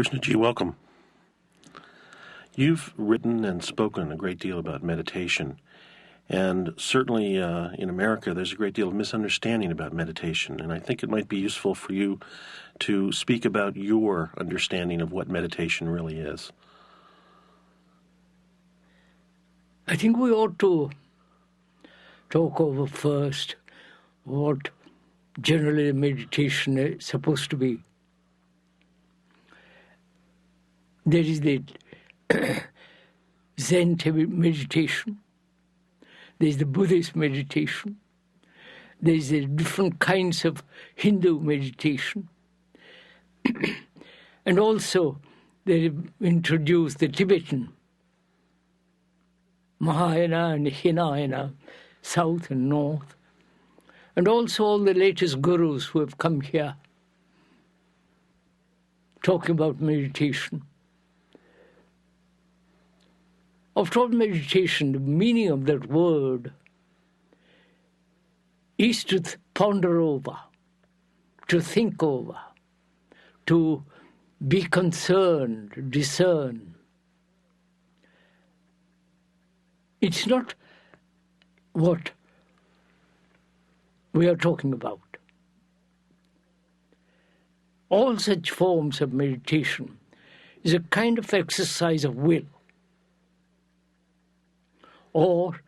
Krishnaji, welcome. You've written and spoken a great deal about meditation, and certainly in America there's a great deal of misunderstanding about meditation, and I think it might be useful for you to speak about your understanding of what meditation really is. I think we ought to talk over first what generally meditation is supposed to be. There is the Zen meditation, there is the Buddhist meditation, there is the different kinds of Hindu meditation, and also they have introduced the Tibetan, Mahayana and Hinayana, south and north, and also all the latest gurus who have come here talking about meditation. After all, meditation, the meaning of that word is to ponder over, to think over, to be concerned, discern. It's not what we are talking about. All such forms of meditation is a kind of exercise of will, or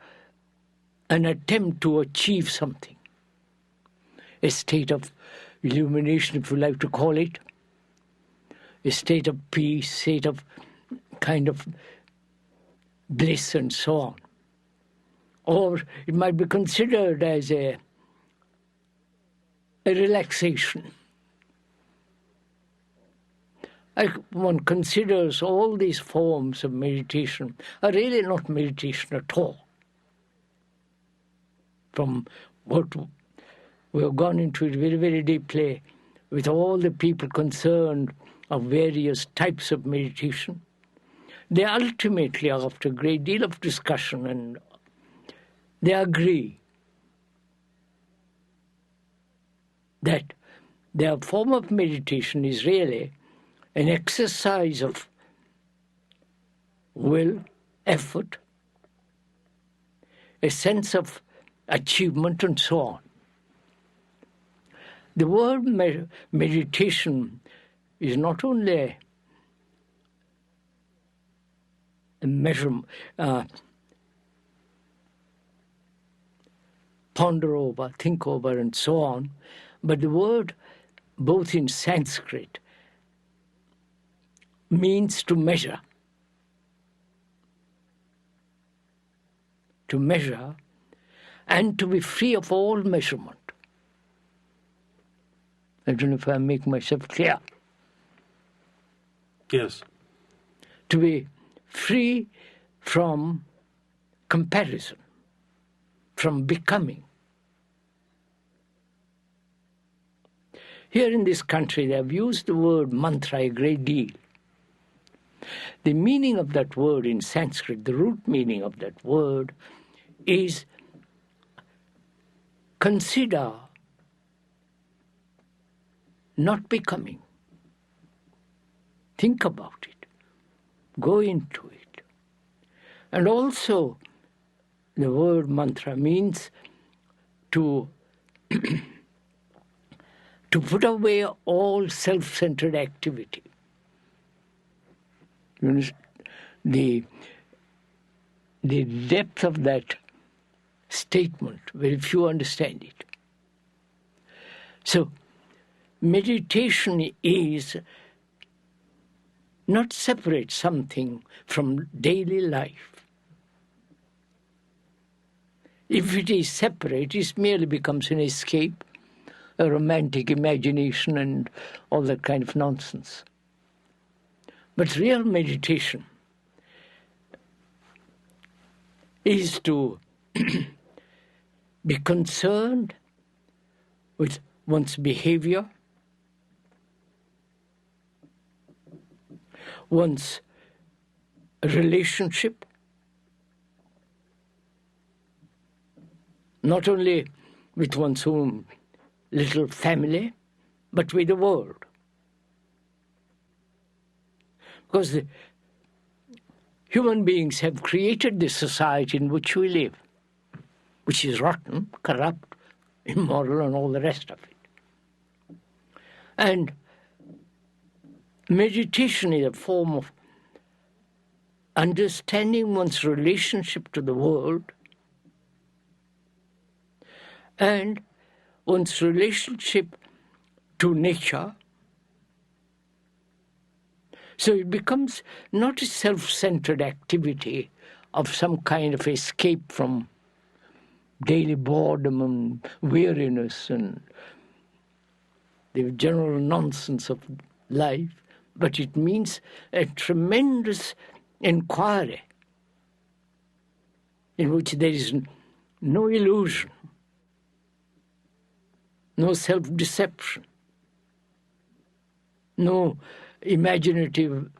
an attempt to achieve something, a state of illumination, if you like to call it, a state of peace, state of kind of bliss and so on. Or it might be considered as a relaxation. One considers all these forms of meditation are really not meditation at all. From what we have gone into it very, very deeply with all the people concerned of various types of meditation, they ultimately, after a great deal of discussion, and they agree that their form of meditation is really an exercise of will, effort, a sense of achievement, and so on. The word meditation is not only a measure, ponder over, think over, and so on, but the word, both in Sanskrit, means to measure. To measure and to be free of all measurement. I don't know if I make myself clear. Yes. To be free from comparison, from becoming. Here in this country, they have used the word mantra a great deal. The meaning of that word in Sanskrit, the root meaning of that word, is consider, not becoming. Think about it. Go into it. And also, the word mantra means to to put away all self-centered activity. The depth of that statement, very few understand it. So, meditation is not separate something from daily life. If it is separate, it merely becomes an escape, a romantic imagination, and all that kind of nonsense. But real meditation is to be concerned with one's behavior, one's relationship, not only with one's own little family, but with the world. Because the human beings have created the society in which we live, which is rotten, corrupt, immoral, and all the rest of it. And meditation is a form of understanding one's relationship to the world and one's relationship to nature. So it becomes not a self-centered activity of some kind of escape from daily boredom and weariness and the general nonsense of life, but it means a tremendous inquiry in which there is no illusion, no self-deception, no imaginative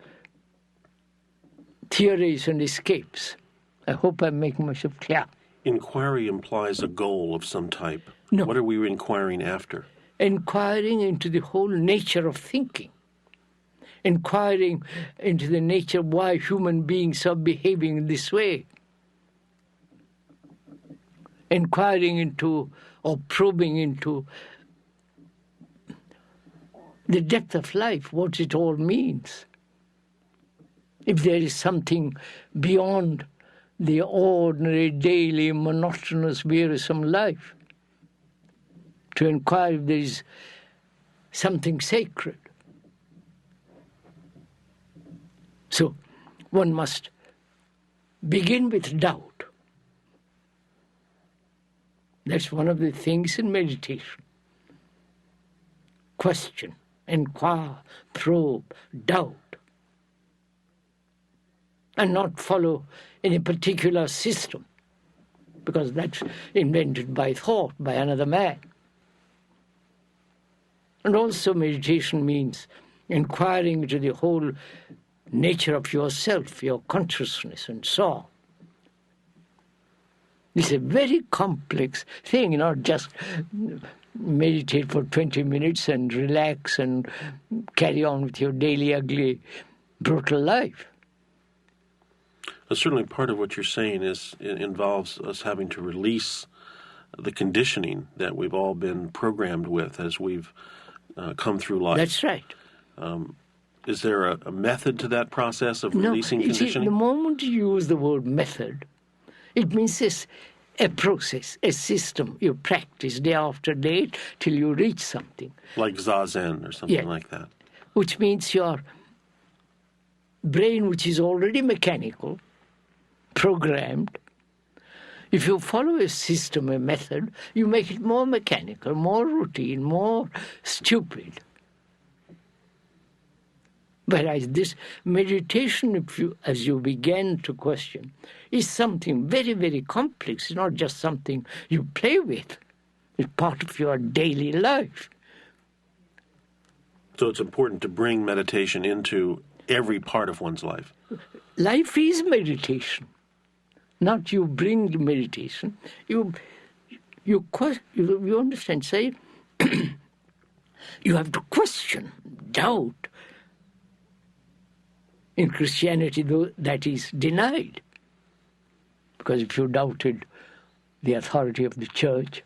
theories and escapes. I hope I'm making myself clear. Inquiry implies a goal of some type. No. What are we inquiring after? Inquiring into the whole nature of thinking. Inquiring into the nature of why human beings are behaving in this way. Inquiring into or probing into the depth of life, what it all means. If there is something beyond the ordinary, daily, monotonous, wearisome life, to inquire if there is something sacred. So one must begin with doubt. That's one of the things in meditation. Question, inquire, probe, doubt. And not follow any particular system, because that's invented by thought, by another man. And also meditation means inquiring into the whole nature of yourself, your consciousness, and so on. It's a very complex thing, not just meditate for 20 minutes and relax and carry on with your daily, ugly, brutal life. Certainly part of what you're saying involves us having to release the conditioning that we've all been programmed with as we've come through life. That's right. Is there a method to that process of releasing conditioning? The moment you use the word method, it means a process, a system you practice day after day till you reach something. Like Zazen or something like that. Which means your brain, which is already mechanical, programmed, if you follow a system, a method, you make it more mechanical, more routine, more stupid. Whereas this meditation, as you begin to question, is something very, very complex. It's not just something you play with. It's part of your daily life. So it's important to bring meditation into every part of one's life. Life is meditation. Not you bring the meditation. You understand, say, you have to question, doubt. In Christianity, though, that is denied. Because if you doubted the authority of the church,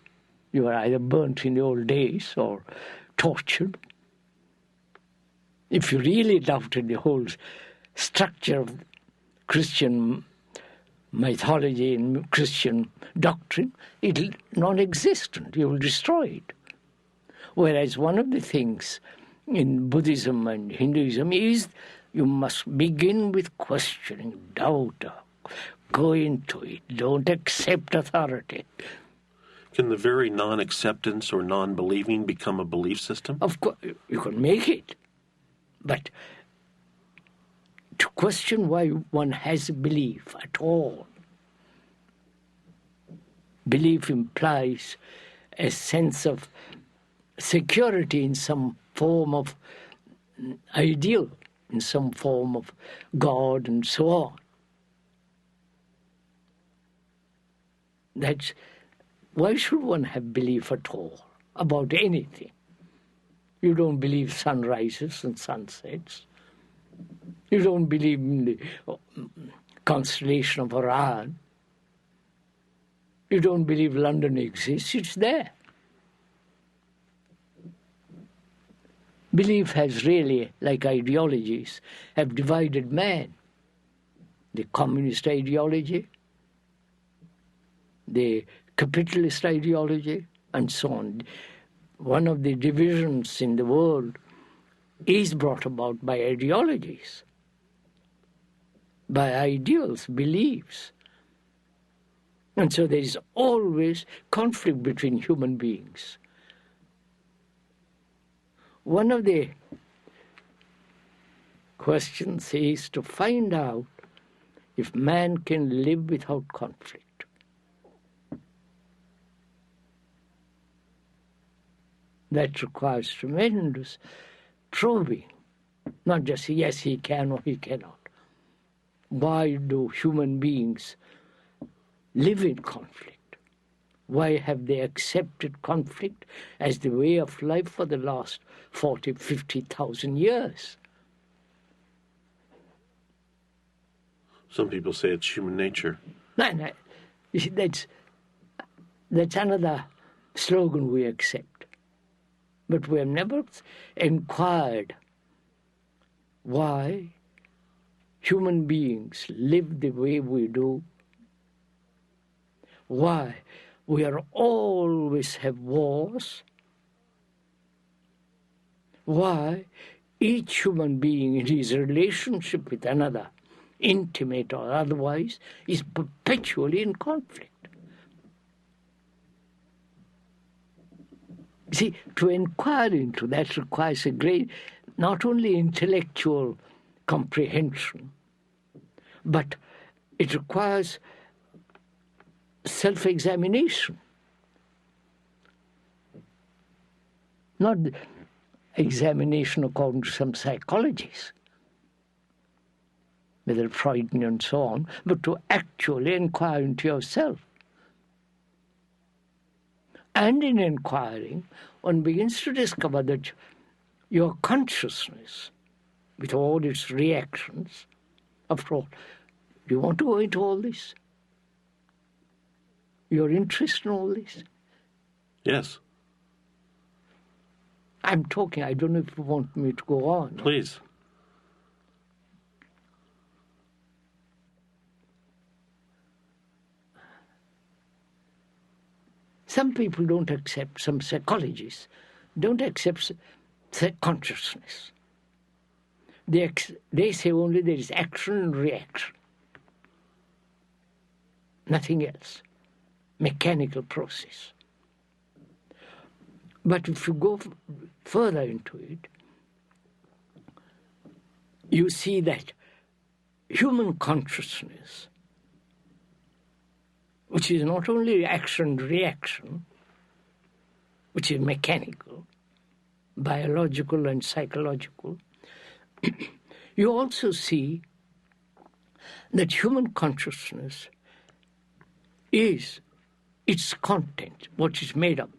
you were either burnt in the old days or tortured. If you really doubted the whole structure of Christian mythology and Christian doctrine, it's non-existent. You will destroy it. Whereas one of the things in Buddhism and Hinduism is you must begin with questioning, doubt, go into it, don't accept authority. Can the very non-acceptance or non-believing become a belief system? Of course, you can make it. But to question why one has belief at all, belief implies a sense of security in some form of ideal, in some form of God and so on. That's why should one have belief at all about anything? You don't believe sun rises and sun sets. You don't believe in the constellation of Orion. You don't believe London exists. It's there. Belief has really, like ideologies, have divided man. The communist ideology, the capitalist ideology, and so on. One of the divisions in the world is brought about by ideologies, by ideals, beliefs. And so there is always conflict between human beings. One of the questions is to find out if man can live without conflict. That requires tremendous probing, not just yes, he can or he cannot. Why do human beings live in conflict? Why have they accepted conflict as the way of life for the last 40, 50,000 years? Some people say it's human nature. No. You see, that's another slogan we accept. But we have never inquired why human beings live the way we do, why we are always have wars, why each human being in his relationship with another, intimate or otherwise, is perpetually in conflict. See, to inquire into that requires a great, not only intellectual comprehension, but it requires self-examination. Not examination according to some psychologies, whether Freudian and so on, but to actually inquire into yourself. And in inquiring, one begins to discover that your consciousness, with all its reactions, after all, do you want to go into all this? Your interest in all this? Yes. I'm talking, I don't know if you want me to go on. Please. Some people don't accept, some psychologists don't accept consciousness. They say only there is action and reaction. Nothing else. Mechanical process. But if you go further into it, you see that human consciousness, which is not only action and reaction, which is mechanical, biological and psychological, you also see that human consciousness is its content, what is made up,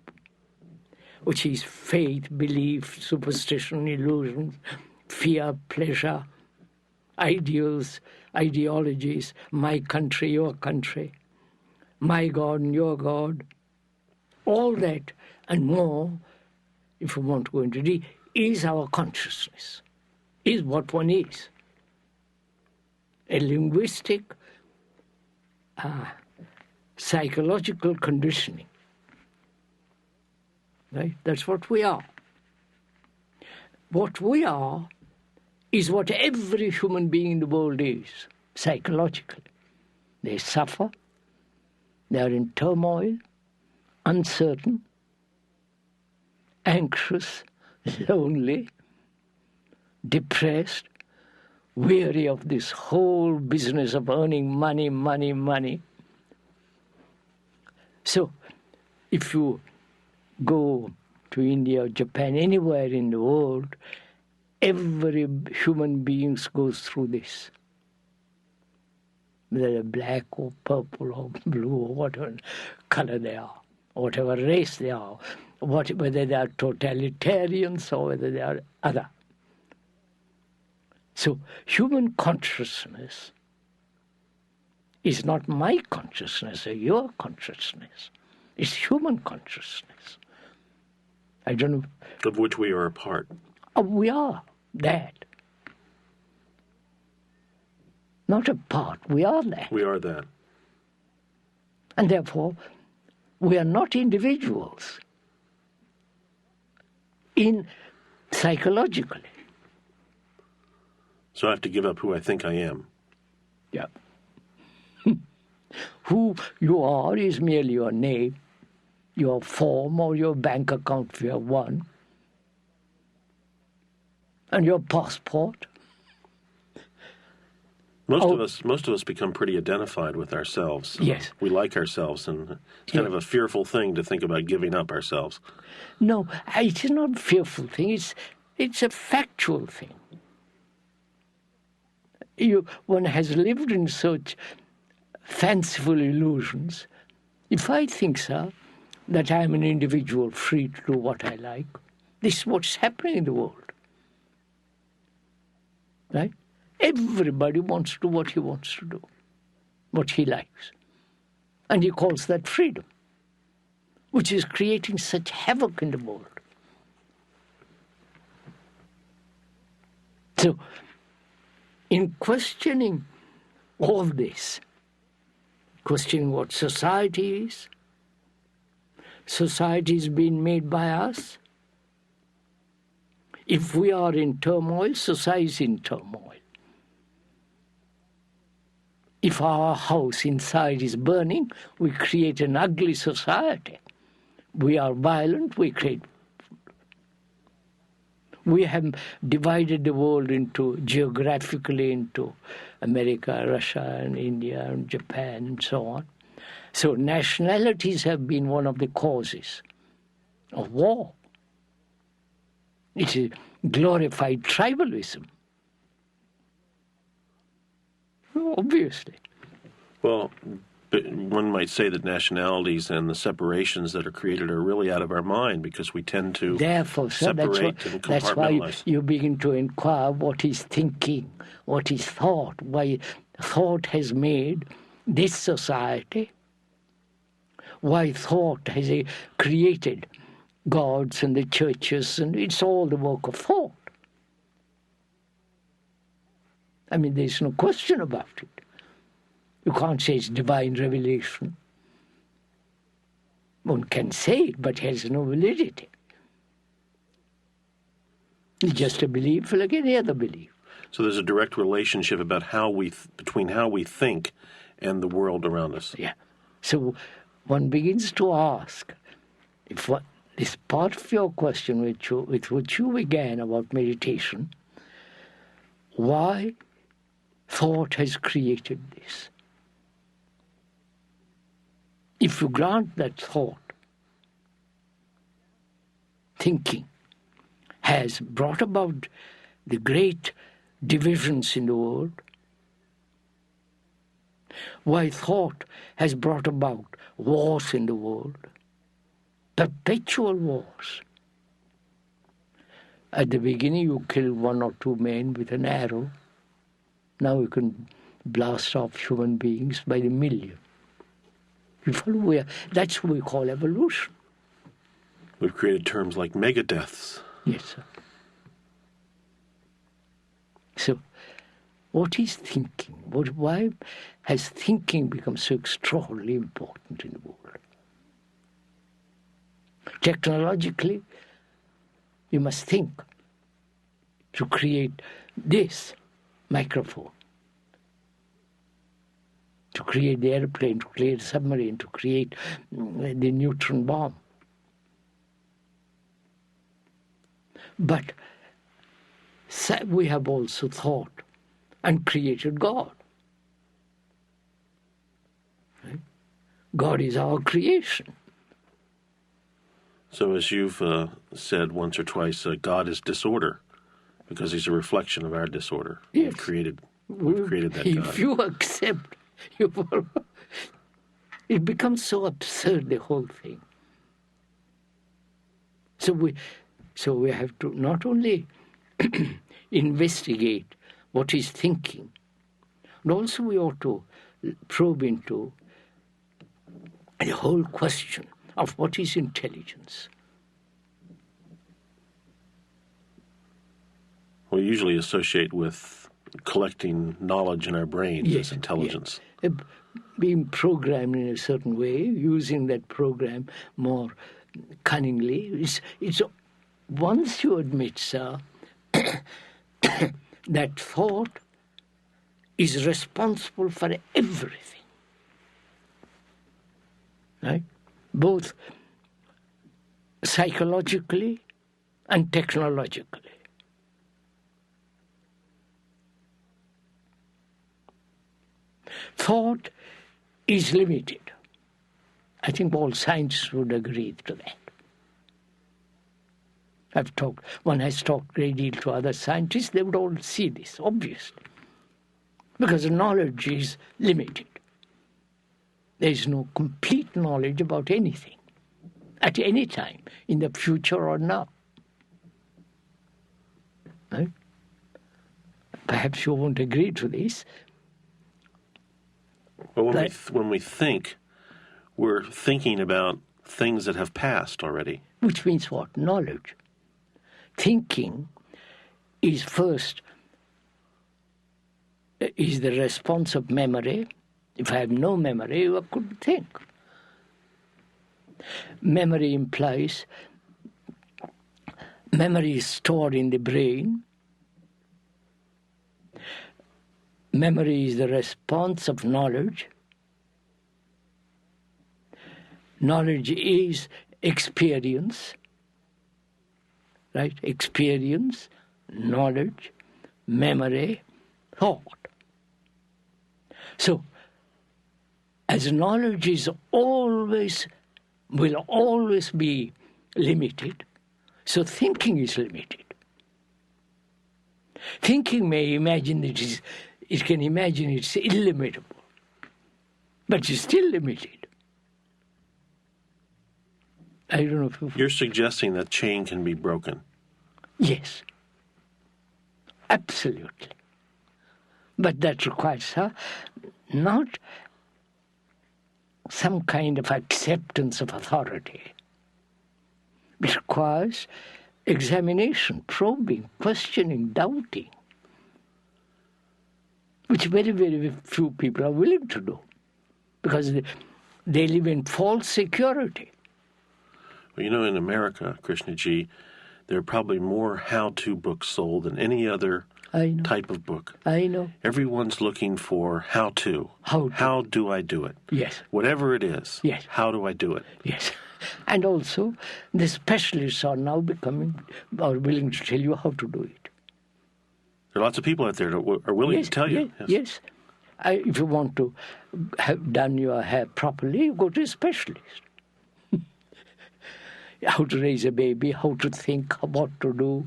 which is faith, belief, superstition, illusions, fear, pleasure, ideals, ideologies, my country, your country, my God and your God, all that and more, if you want to go into it, is our consciousness, is what one is. A linguistic, psychological conditioning. Right? That's what we are. What we are is what every human being in the world is, psychologically. They suffer, they are in turmoil, uncertain, anxious, lonely, depressed, weary of this whole business of earning money, money, money. So, if you go to India or Japan, anywhere in the world, every human being goes through this. Whether they're black or purple or blue or whatever color they are, or whatever race they are, whether they are totalitarians or whether they are other. So human consciousness is not my consciousness or your consciousness. It's human consciousness. I don't know. Of which we are a part. We are that. Not a part, we are that. We are that. And therefore, we are not individuals psychologically. So I have to give up who I think I am. Yeah. Who you are is merely your name, your form, or your bank account if you have one, and your passport. Most of us become pretty identified with ourselves. Yes. We like ourselves, and it's kind of a fearful thing to think about giving up ourselves. No, it is not a fearful thing. It's a factual thing. One has lived in such fanciful illusions. If I think, sir, that I am an individual free to do what I like, this is what's happening in the world. Right? Everybody wants to do what he wants to do, what he likes. And he calls that freedom, which is creating such havoc in the world. So, in questioning all this, questioning what society is being made by us. If we are in turmoil, society is in turmoil. If our house inside is burning, we create an ugly society. We are violent, we create. We have divided the world geographically into America, Russia, and India, and Japan, and so on. So nationalities have been one of the causes of war. It is glorified tribalism. Obviously. Well, one might say that nationalities and the separations that are created are really out of our mind because we tend to separate and compartmentalize. That's why you begin to inquire what is thinking, what is thought, why thought has made this society, why thought has created gods and the churches, and it's all the work of thought. I mean, there's no question about it. You can't say it's divine revelation. One can say it, but it has no validity. It's just a belief like any other belief. So there's a direct relationship about between how we think and the world around us. Yeah. So one begins to ask, this part of your question with which you began about meditation, why thought has created this? If you grant that thought, thinking, has brought about the great divisions in the world, why thought has brought about wars in the world, perpetual wars. At the beginning you killed 1 or 2 men with an arrow. Now you can blast off human beings by the million. You follow? That's what we call evolution. We've created terms like megadeaths. Yes, sir. So, what is thinking? Why has thinking become so extraordinarily important in the world? Technologically, you must think to create this microphone, to create the airplane, to create the submarine, to create the neutron bomb. But we have also thought and created God. Right? God is our creation. So as you've said once or twice, God is disorder because he's a reflection of our disorder. Yes. We've created that God. If you accept, it becomes so absurd, the whole thing. So we have to not only investigate what is thinking. And also we ought to probe into the whole question of what is intelligence. We usually associate with collecting knowledge in our brains Yes, as intelligence. yeah. Being programmed in a certain way, using that program more cunningly. It's once you admit, sir, that thought is responsible for everything, right? Both psychologically and technologically. Thought is limited. I think all scientists would agree to that. One has talked a great deal to other scientists, they would all see this, obviously. Because knowledge is limited. There is no complete knowledge about anything, at any time, in the future or now. Right? Perhaps you won't agree to this. Well, when we think, we're thinking about things that have passed already. Which means what? Knowledge. Thinking is first, is the response of memory. If I have no memory, I couldn't think. Memory implies, memory is stored in the brain. Memory is the response of knowledge. Knowledge is experience, right? Experience, knowledge, memory, thought. So, as knowledge is will always be limited, so thinking is limited. Thinking may imagine it can imagine it's illimitable, but it's still limited. I don't know if You're suggesting that chain can be broken. Yes, absolutely. But that requires not some kind of acceptance of authority. It requires examination, probing, questioning, doubting, which very, very few people are willing to do because they live in false security. Well, you know, in America, Krishnaji, there are probably more how-to books sold than any other type of book. I know. Everyone's looking for how-to. How do I do it? Yes. Whatever it is. Yes. How do I do it? Yes. And also, the specialists are now willing to tell you how to do it. There are lots of people out there that are willing to tell you. Yes. If you want to have done your hair properly, you go to a specialist. How to raise a baby, how to think, what to do.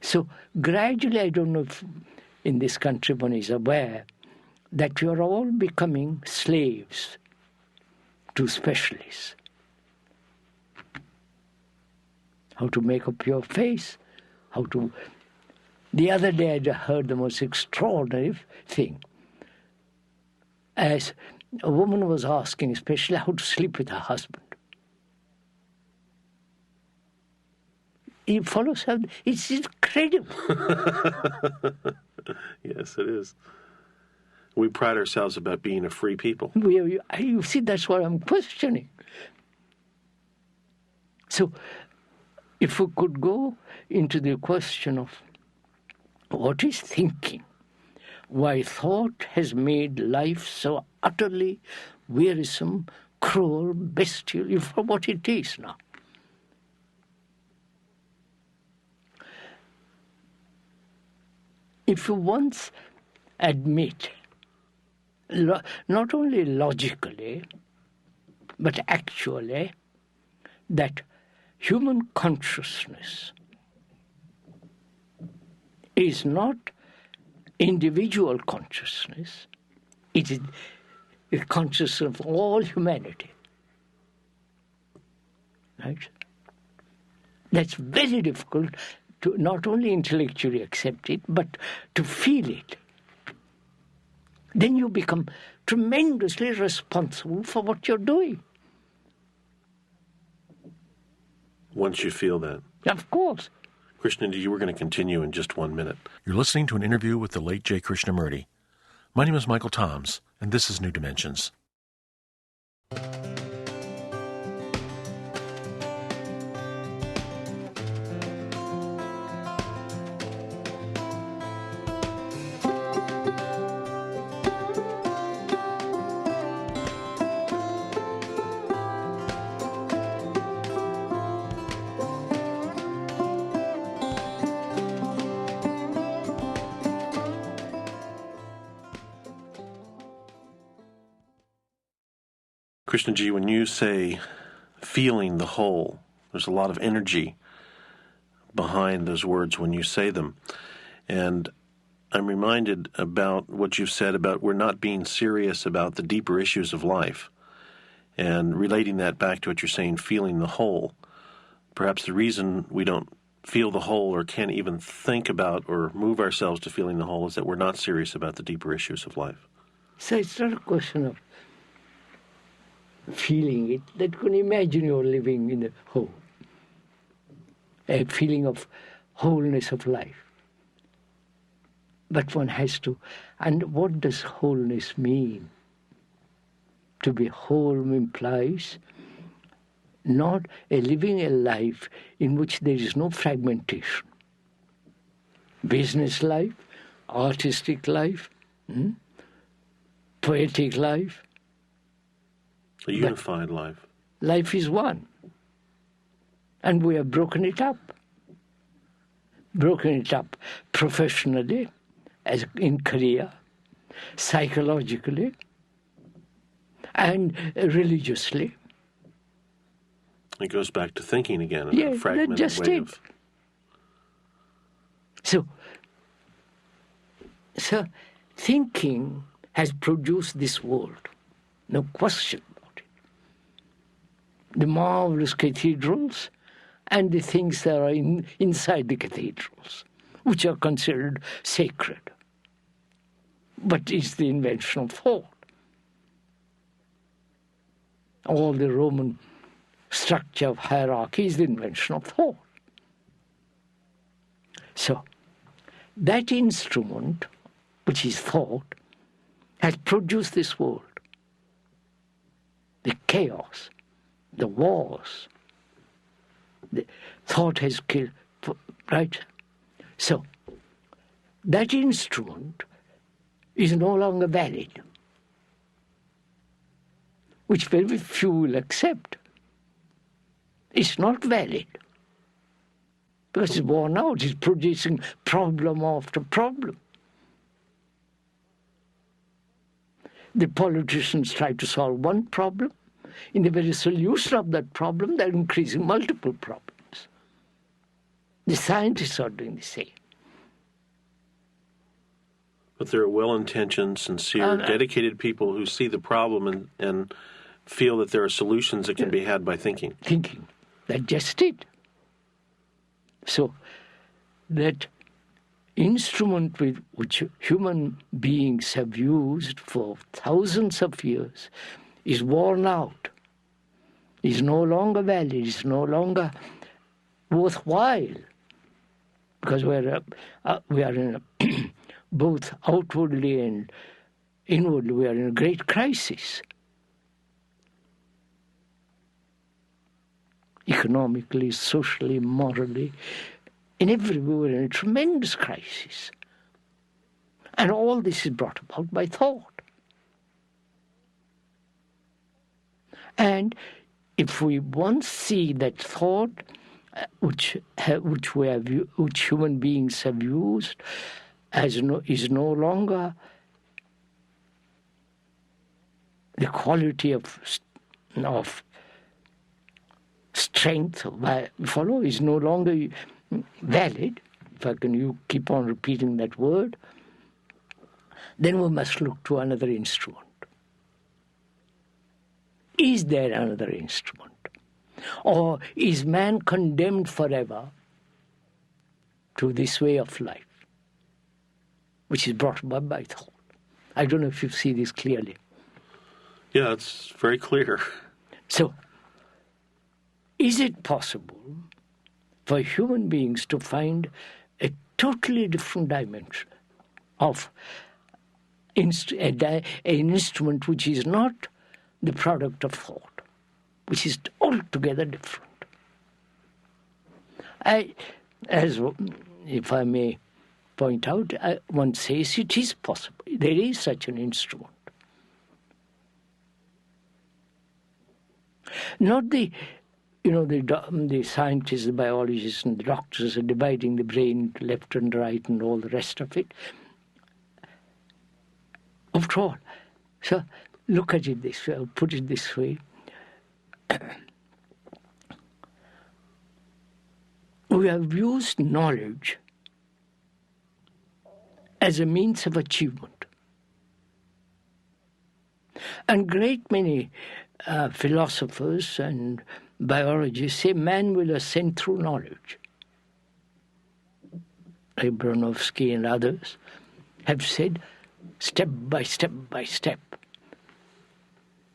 So gradually, I don't know if in this country one is aware that you are all becoming slaves to specialists. How to make up your face, how to... The other day I heard the most extraordinary thing. As a woman was asking especially how to sleep with her husband. He follows her. It's incredible. Yes, it is. We pride ourselves about being a free people. You see, that's what I'm questioning. So, if we could go into the question of what is thinking, why thought has made life so utterly wearisome, cruel, bestial, for what it is now. If you once admit, not only logically, but actually, that human consciousness is not individual consciousness, it is the consciousness of all humanity. Right? That's very difficult to not only intellectually accept it, but to feel it. Then you become tremendously responsible for what you're doing. Once you feel that. Of course. Krishnanji, you were going to continue in just 1 minute. You're listening to an interview with the late J. Krishnamurti. My name is Michael Toms, and this is New Dimensions. Krishnaji, when you say feeling the whole, there's a lot of energy behind those words when you say them. And I'm reminded about what you've said about we're not being serious about the deeper issues of life, and relating that back to what you're saying, feeling the whole. Perhaps the reason we don't feel the whole or can't even think about or move ourselves to feeling the whole is that we're not serious about the deeper issues of life. So it's not a question of feeling it, that you can imagine you're living in a whole, a feeling of wholeness of life. But one has to, and what does wholeness mean? To be whole implies not living a life in which there is no fragmentation. Business life, artistic life, poetic life. A unified life. Life is one. And we have broken it up. Broken it up professionally, as in career, psychologically, and religiously. It goes back to thinking again in a fragmented just way it. of... So thinking has produced this world, no question about it. The marvelous cathedrals and the things that are inside the cathedrals, which are considered sacred. But it's the invention of thought. All the Roman structure of hierarchy is the invention of thought. So, that instrument, which is thought, has produced this world. The chaos, the wars, the thought has killed, right? So, that instrument is no longer valid, which very few will accept. It's not valid because it's worn out. It's producing problem after problem. The politicians try to solve one problem. In the very solution of that problem, they're increasing multiple problems. The scientists are doing the same. But there are well-intentioned, sincere, dedicated people who see the problem and feel that there are solutions that can be had by thinking. Thinking. That's just it. So that instrument with which human beings have used for thousands of years is worn out, is no longer valid, is no longer worthwhile, because we are in a both outwardly and inwardly, we are in a great crisis. Economically, socially, morally, in every way we're in a tremendous crisis. And all this is brought about by thought. And if we once see that thought, which human beings have used, is no longer the quality of strength, is no longer valid, you keep on repeating that word, then we must look to another instrument. Is there another instrument? Or is man condemned forever to this way of life, which is brought about by thought. I don't know if you see this clearly. Yeah, it's very clear. So, is it possible for human beings to find a totally different dimension of an instrument which is not the product of thought, which is altogether different? If I may point out, one says it is possible. There is such an instrument. Not the scientists, the biologists, and the doctors are dividing the brain into left and right and all the rest of it. After all, so look at it this way, I'll put it this way. We have used knowledge as a means of achievement. And great many philosophers and biologists say man will ascend through knowledge. Abramovsky and others have said step by step by step.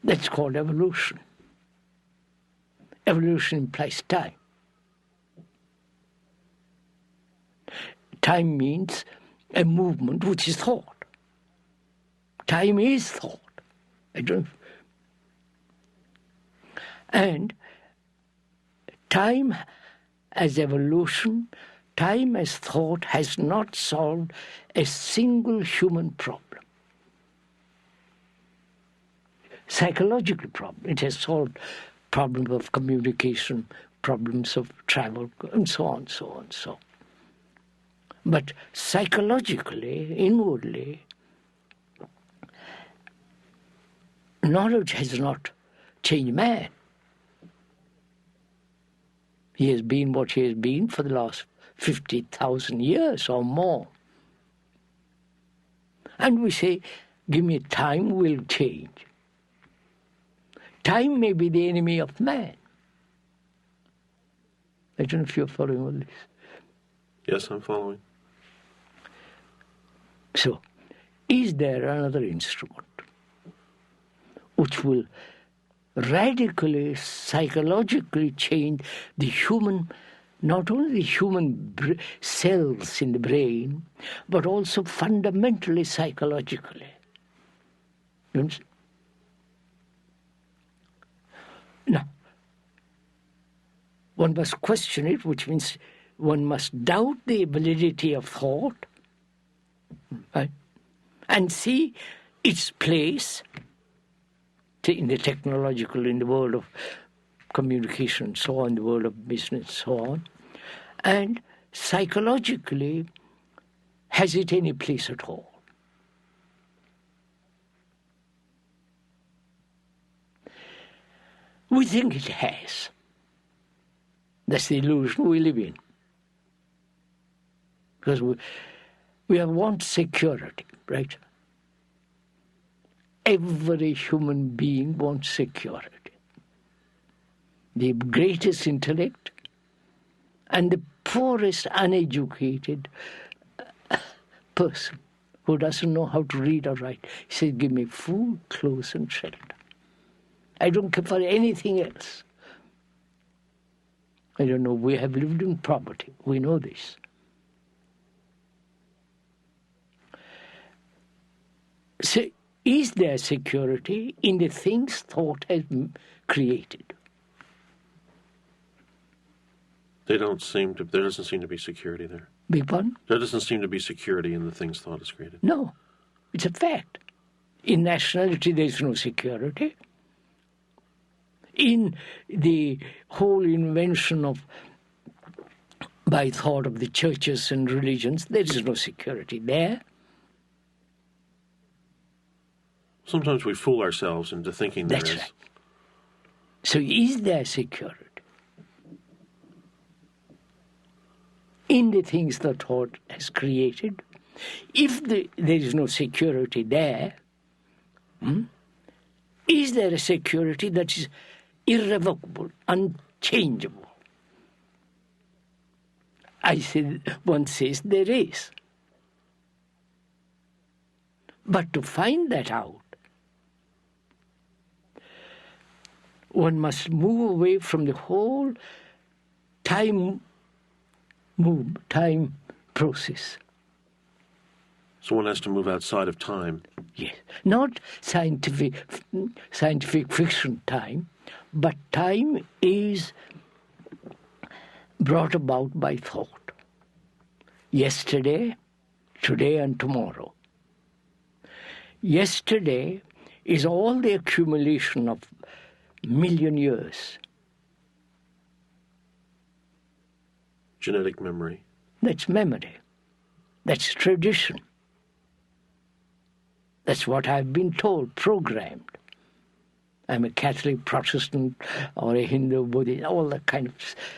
That's called evolution. Evolution implies time. Time means a movement which is thought. Time is thought. And time as evolution, time as thought has not solved a single human problem. Psychological problem. It has solved problems of communication, problems of travel, and so on, so on, so on. But psychologically, inwardly, knowledge has not changed man. He has been what he has been for the last 50,000 years or more. And we say, give me time, will change. Time may be the enemy of man. I don't know if you're following all this. Yes, I'm following. So, is there another instrument which will radically, psychologically change the human, not only the human cells in the brain, but also fundamentally psychologically? You understand? Now, one must question it, which means one must doubt the validity of thought, right? And see its place in the technological, in the world of communication, so on, the world of business, so on. And psychologically, has it any place at all? We think it has. That's the illusion we live in. Because we have want security, right? Every human being wants security. The greatest intellect and the poorest uneducated person who doesn't know how to read or write, he says, give me food, clothes, and shelter. I don't care for anything else. I don't know, we have lived in poverty. We know this. So, is there security in the things thought has created? There doesn't seem to be security there. Beg pardon? There doesn't seem to be security in the things thought has created. No, it's a fact. In nationality, there's no security. In the whole invention of, by thought of the churches and religions, there is no security there. Sometimes we fool ourselves into thinking there is. That's right. So is there security in the things that thought has created? If there is no security there, is there a security that is irrevocable, unchangeable? One says there is. But to find that out, one must move away from the whole time process. So one has to move outside of time. Yes, not scientific fiction time, but time is brought about by thought. Yesterday, today, and tomorrow. Yesterday is all the accumulation of million years. Genetic memory. That's memory. That's tradition. That's what I've been told, programmed. I'm a Catholic, Protestant, or a Hindu, Buddhist, all that kind of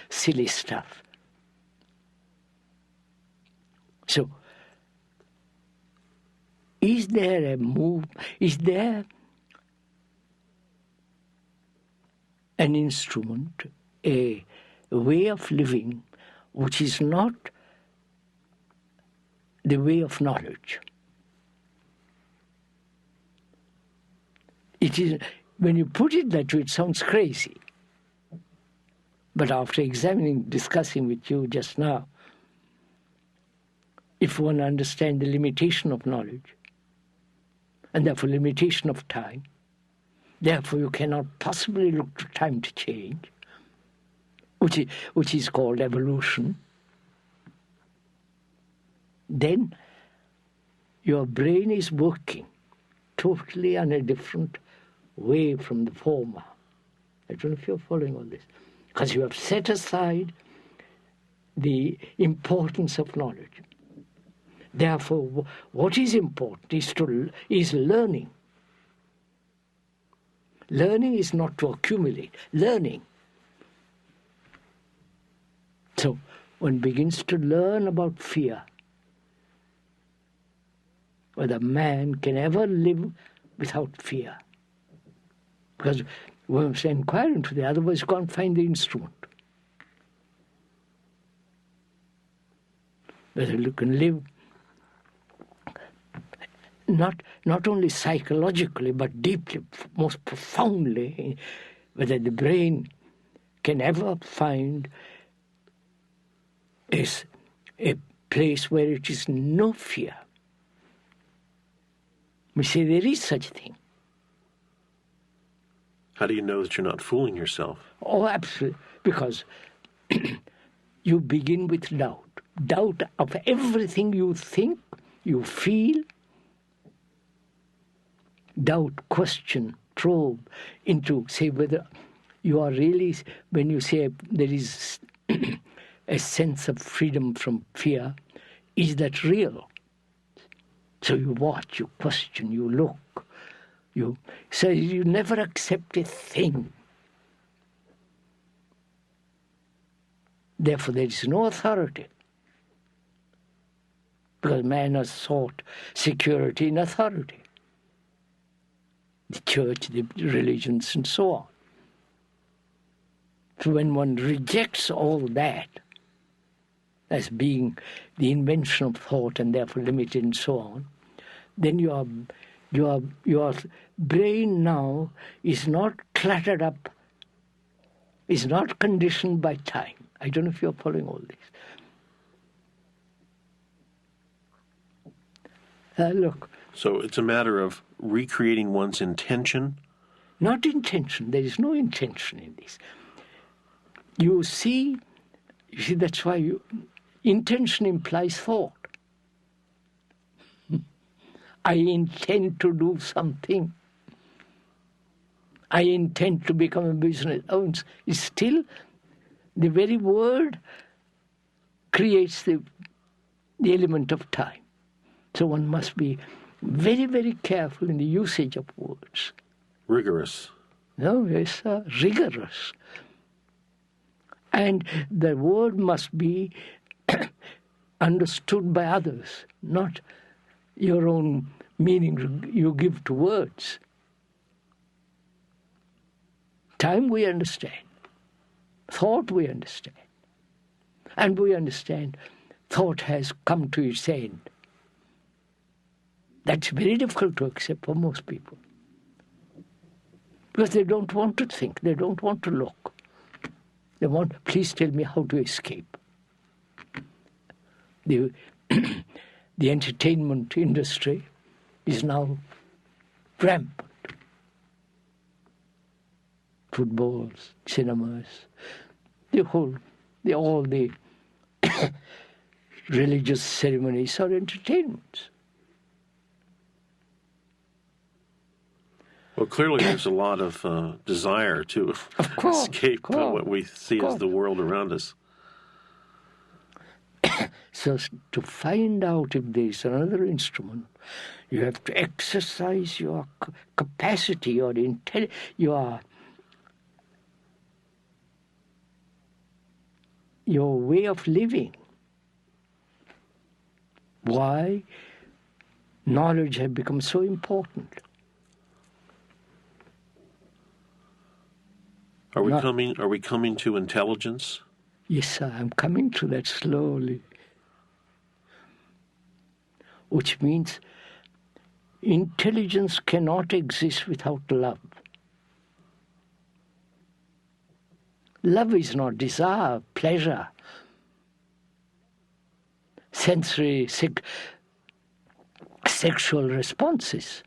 silly stuff. So, is there an instrument, a way of living which is not the way of knowledge? It is, when you put it that way, it sounds crazy. But after discussing with you just now, if one understands the limitation of knowledge, and therefore limitation of time, therefore you cannot possibly look to time to change, which is called evolution, then your brain is working totally on a different way from the former. I don't know if you're following all this. Because you have set aside the importance of knowledge. Therefore, what is important is learning. Learning is not to accumulate. Learning. So one begins to learn about fear. Whether man can ever live without fear. Because we must inquire into that, otherwise you can't find the instrument. Whether you can live not only psychologically but deeply, most profoundly, whether the brain can ever find is a place where it is no fear. We say there is such a thing. How do you know that you're not fooling yourself? Oh, absolutely. Because you begin with doubt. Doubt of everything you think, you feel. Doubt, question, probe into, say, whether you are really, when you say there is a sense of freedom from fear, is that real? So you watch, you question, you look. So you never accept a thing. Therefore, there is no authority. Because man has sought security in authority. The church, the religions, and so on. So when one rejects all that as being the invention of thought and therefore limited and so on, then your brain now is not cluttered up, is not conditioned by time. I don't know if you're following all this. Look. So it's a matter of recreating one's intention? Not intention. There is no intention in this. You see, that's why intention implies thought. I intend to do something. I intend to become a business owner. It's still the very word creates the element of time. So one must be very, very careful in the usage of words. Rigorous. No, yes, rigorous. And the word must be understood by others, not your own meaning you give to words. Time we understand. Thought we understand. And we understand thought has come to its end. That's very difficult to accept for most people. Because they don't want to think, they don't want to look. They want, please tell me how to escape. The entertainment industry is now rampant. Footballs, cinemas, all the religious ceremonies are entertainments. Well, clearly there's a lot of desire to escape what we see as the world around us. So to find out if there is another instrument, you have to exercise your capacity, your way of living. Why knowledge has become so important. Are we coming to intelligence? Yes, sir, I'm coming to that slowly. Which means intelligence cannot exist without love. Love is not desire, pleasure, sensory, sexual responses.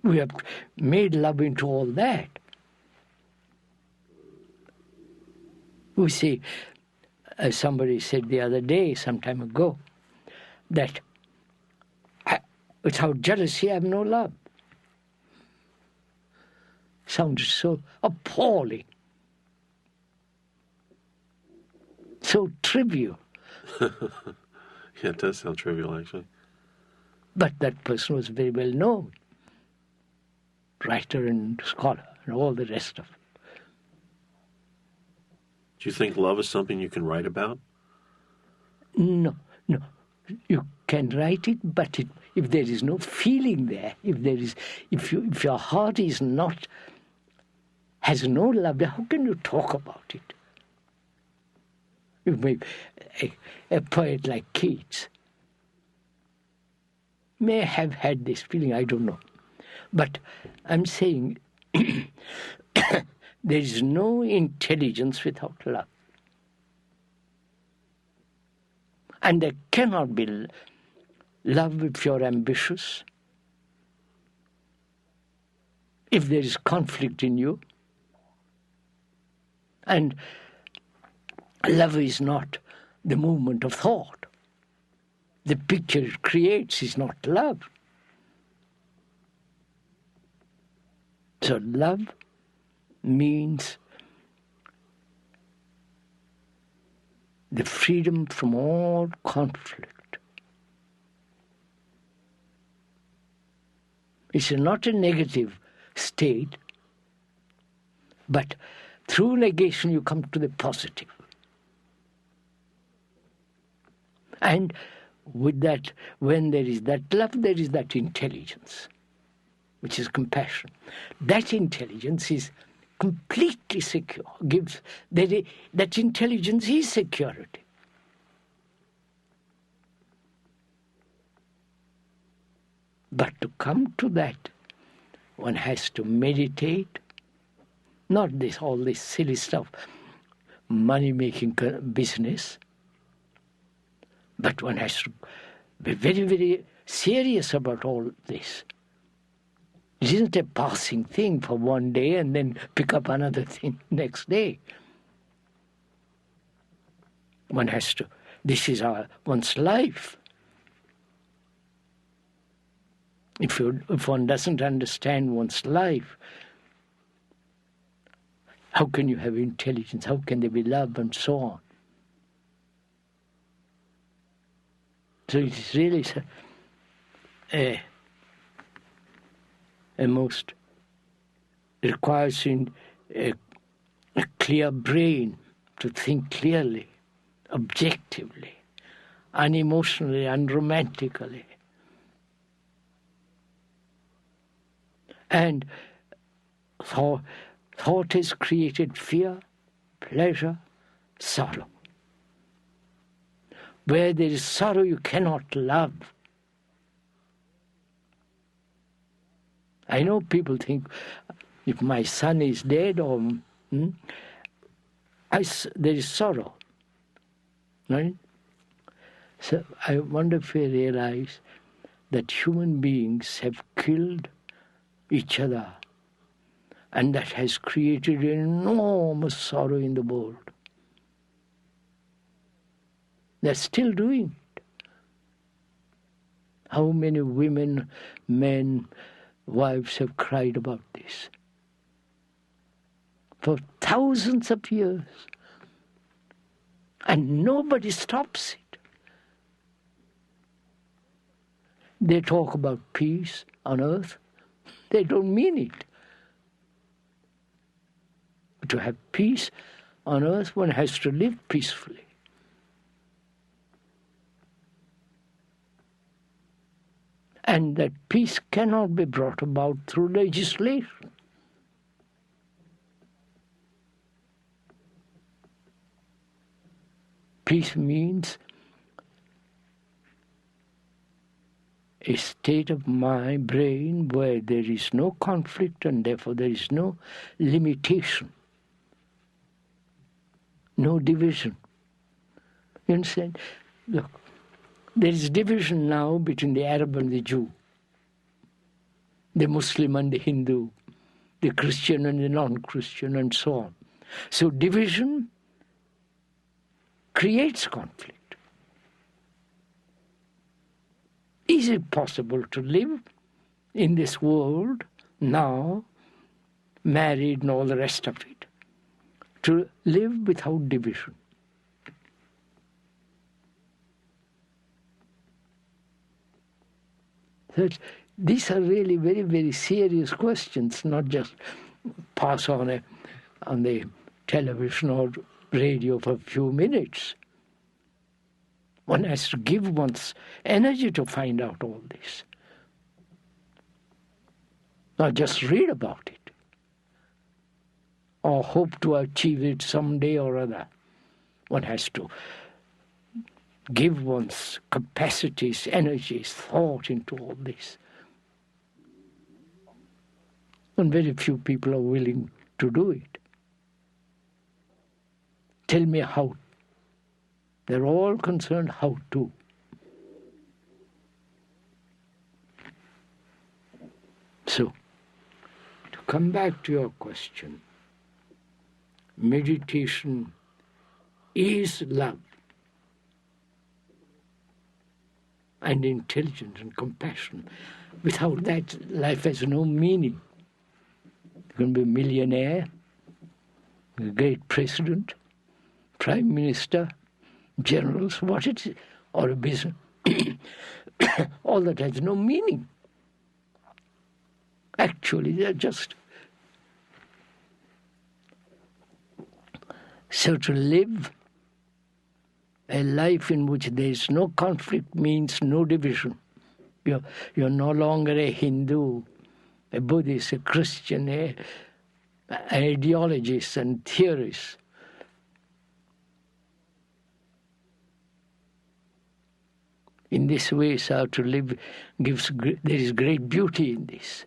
We have made love into all that. We see, as somebody said the other day, some time ago, that without jealousy I have no love. Sounds so appalling, so trivial. Yeah, it does sound trivial, actually. But that person was very well known, writer and scholar and all the rest of it. Do you think love is something you can write about? No. You can write it, but if there is no feeling there, if your heart has no love, how can you talk about it? You may a poet like Keats may have had this feeling, I don't know. But I'm saying there is no intelligence without love. And there cannot be love if you're ambitious, if there is conflict in you. And love is not the movement of thought. The picture it creates is not love. So love means the freedom from all conflict. It's not a negative state, but through negation you come to the positive. And with that, when there is that love, there is that intelligence, which is compassion. That intelligence is completely secure, that intelligence is security. But to come to that, one has to meditate, not all this silly stuff, money-making business, but one has to be very, very serious about all this. It isn't a passing thing for one day and then pick up another thing next day. One has to, this is one's life. If one doesn't understand one's life, how can you have intelligence? How can there be love and so on? So it is really requires a clear brain to think clearly, objectively, unemotionally, unromantically. And thought has created fear, pleasure, sorrow. Where there is sorrow, you cannot love. I know people think, if my son is dead, or there is sorrow, right? So I wonder if we realize that human beings have killed each other, and that has created enormous sorrow in the world. They're still doing it. How many women, men, wives have cried about this for thousands of years, and nobody stops it. They talk about peace on earth. They don't mean it. To have peace on earth, one has to live peacefully. And that peace cannot be brought about through legislation. Peace means a state of my brain where there is no conflict and therefore there is no limitation, no division. You understand? Look, there is division now between the Arab and the Jew, the Muslim and the Hindu, the Christian and the non-Christian, and so on. So division creates conflict. Is it possible to live in this world now, married and all the rest of it, to live without division? These are really very, very serious questions, not just pass on the television or radio for a few minutes. One has to give one's energy to find out all this. Not just read about it or hope to achieve it someday or other. One has to give one's capacities, energies, thought into all this. And very few people are willing to do it. Tell me how. They're all concerned how to. So, to come back to your question, meditation is love and intelligence and compassion. Without that, life has no meaning. You can be a millionaire, a great president, prime minister, generals, what it is, or a business. All that has no meaning. Actually, they're just. So to live a life in which there is no conflict means no division. You're no longer a Hindu, a Buddhist, a Christian, an ideologist and theorist. In this way, how to live there is great beauty in this.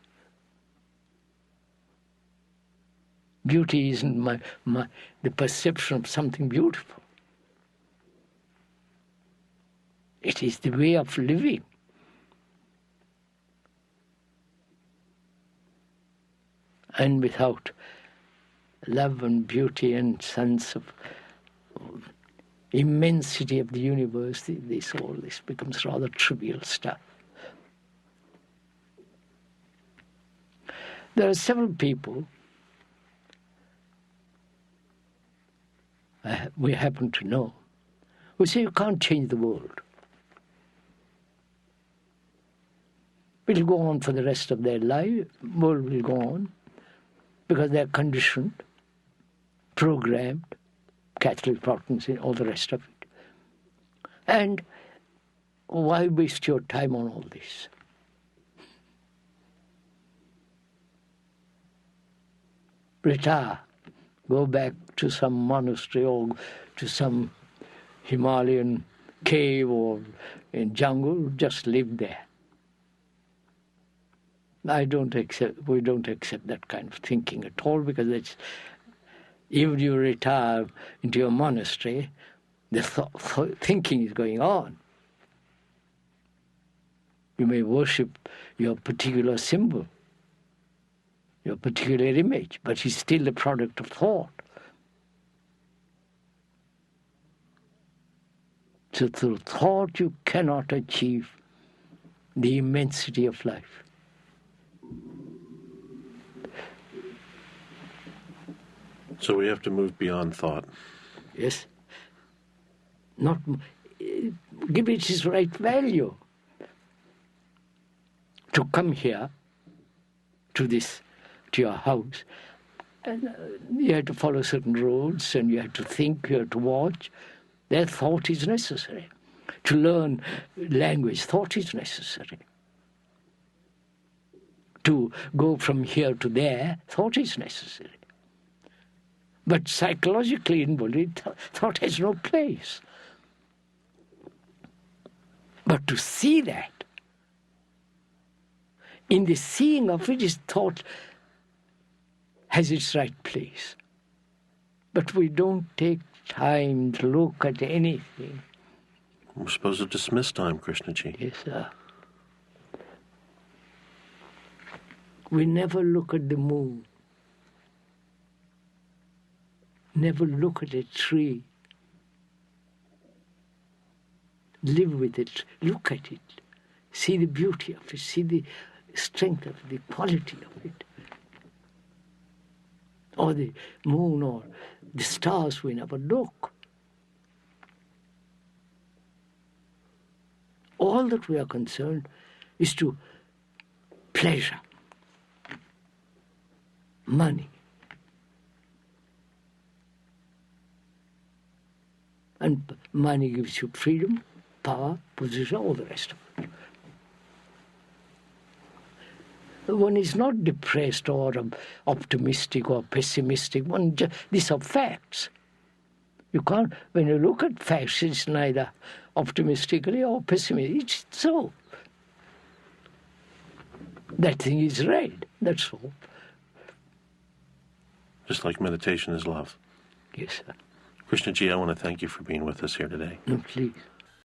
Beauty isn't the perception of something beautiful. It is the way of living. And without love and beauty and sense of immensity of the universe, all this becomes rather trivial stuff. There are several people we happen to know who say you can't change the world. It'll go on for the rest of their life. World will go on because they're conditioned, programmed, Catholic, Protestant, all the rest of it. And why waste your time on all this? Retire, Go back to some monastery or to some Himalayan cave or in jungle, just live there. We don't accept that kind of thinking at all, because it's, even you retire into your monastery, the thinking is going on. You may worship your particular symbol, your particular image, but it's still a product of thought. So through thought you cannot achieve the immensity of life. So we have to move beyond thought. Yes. Not give it its right value. To come here, to your house, and you have to follow certain rules, and you have to think, you have to watch. Their thought is necessary. To learn language, thought is necessary. To go from here to there, thought is necessary. But psychologically involved, thought has no place. But to see that, in the seeing of it, thought has its right place. But we don't take time to look at anything. We're supposed to dismiss time, Krishnaji. Yes, sir. We never look at the moon. Never look at a tree. Live with it. Look at it. See the beauty of it. See the strength of it, the quality of it. Or the moon or the stars, we never look. All that we are concerned is to pleasure, money. And money gives you freedom, power, position, all the rest of it. One is not depressed or optimistic or pessimistic. These are facts. You can't, when you look at facts, it's neither optimistically or pessimistically. It's so. That thing is red, that's all. Just like meditation is love. Yes, sir. Krishnaji, I want to thank you for being with us here today. No, please.